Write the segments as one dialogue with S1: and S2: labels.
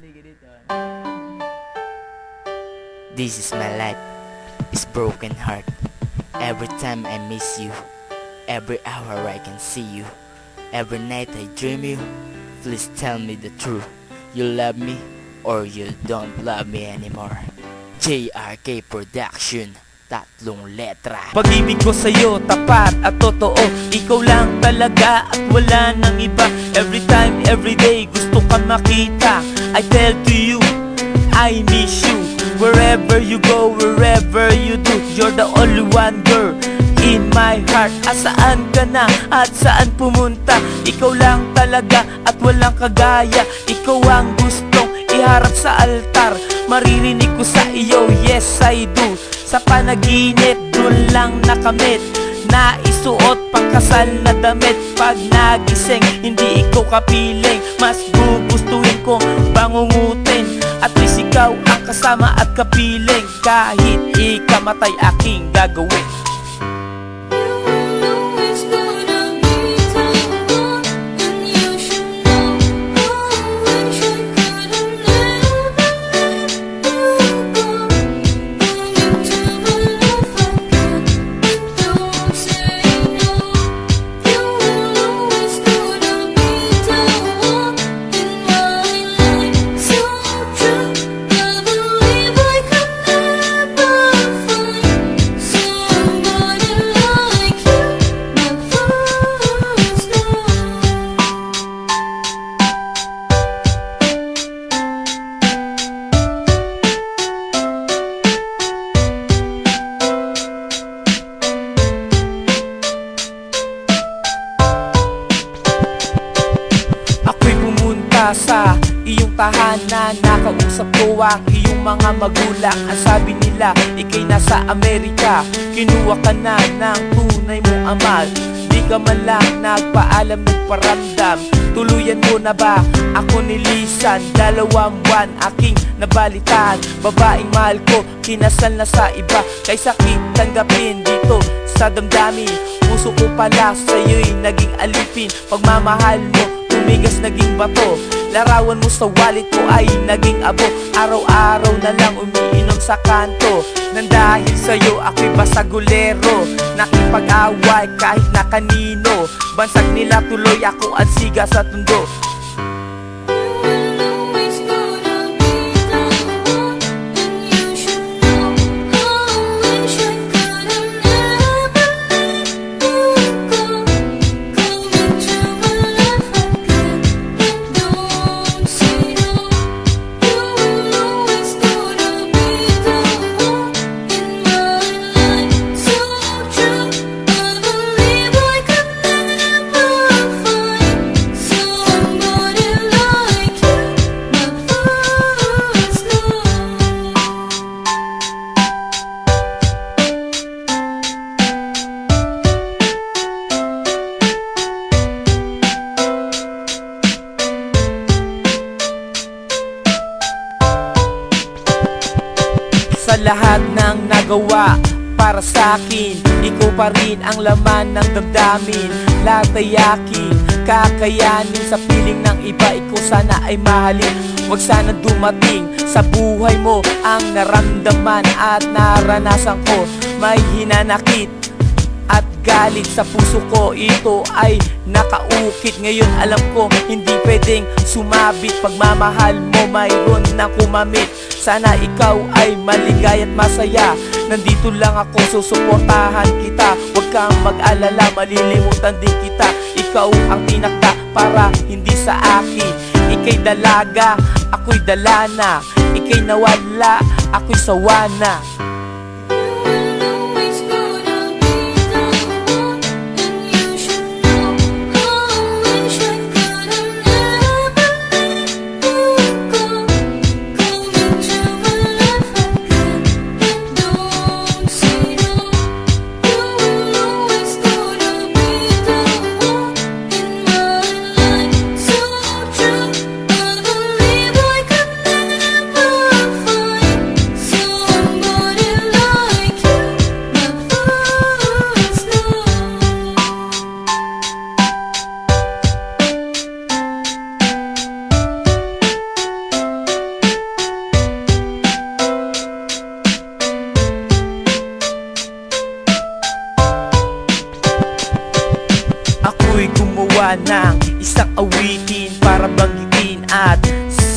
S1: This is my life, it's broken heart. Every time I miss you, every hour I can see you, every night I dream you. Please tell me the truth. You love me or you don't love me anymore. JRK Production, tatlong letra.
S2: Pag-ibig ko sa'yo, tapat at totoo. Ikaw lang talaga at wala nang iba. Every time, every day, gusto ka makita. I tell to you, I miss you. Wherever you go, wherever you do, you're the only one girl in my heart. Asaan ka na at saan pumunta? Ikaw lang talaga at walang kagaya. Ikaw ang gustong iharap sa altar. Maririnig ko sa iyo, yes I do. Sa panaginip, dun lang nakamit. Naisuot pang kasal na damit. Pag nagising, hindi ikaw kapiling. Mas gugustuhin kong bangungutin. At least ikaw ang kasama at kapiling. Kahit ikamatay aking gagawin. Sa iyong tahanan, nakausap ko ang iyong mga magulang. Ang sabi nila, ikay nasa Amerika. Kinuha ka na ng tunay mong ama. Di ka man lang nagpaalam, nagparamdam. Tuluyan mo na ba ako nilisan? 2 buwan aking nabalitaan. Babaeng mahal ko, kinasal na sa iba. Kay sakit tanggapin dito sa damdamin. Puso ko pala sa'yo'y naging alipin. Pagmamahal mo, tumigas naging bato. Larawan mo sa wallet ko ay naging abo. Araw-araw na lang umiinom sa kanto. Nang dahil sa'yo ako'y basagulero. Nakipag-away kahit na kanino. Bansag nila tuloy ako at siga sa tundo. Sa lahat ng nagawa para sa'kin, ikaw pa rin ang laman ng damdamin. Lahat ay akin, kakayanin sa piling ng iba. Ikaw sana ay mahalin. Huwag sana dumating sa buhay mo ang naramdaman at naranasan ko. May hinanakit at galit sa puso ko, ito ay nakaukit. Ngayon alam ko hindi pwedeng sumabit. Pagmamahal mo mayroon na kumamit. Sana ikaw ay maligay at masaya. Nandito lang ako, susuportahan kita. Huwag kang mag-alala, malilimutan din kita. Ikaw ang tinakda para hindi sa akin. Ika'y dalaga, ako'y dalana. Ika'y nawala, ako'y sawana.
S3: Somebody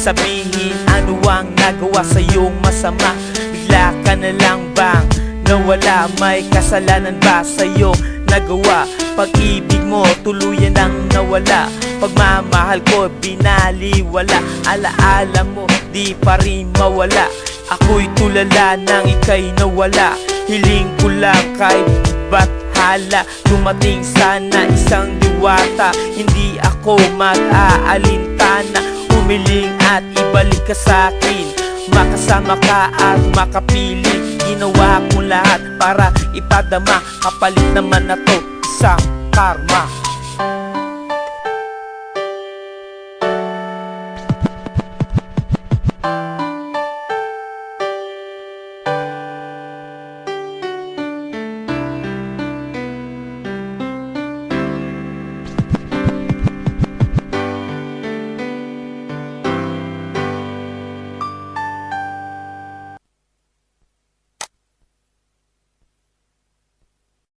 S2: sabihin ano ang nagawa sa'yong masama. Bigla ka na lang bang nawala? May kasalanan ba sa'yo nagawa? Pag-ibig mo tuluyan ang nawala, pagmamahal ko binaliwala. Alaala mo di pa rin mawala, ako'y tulala nang ika'y nawala. Hiling ko lang kay bathala, dumating sana isang diwata. Hindi ako mag-aalintana, humiling at ibalik ka sa'kin. Makasama ka at makapiling, ginawa ko lahat para ipadama. Kapalit naman na to isang karma.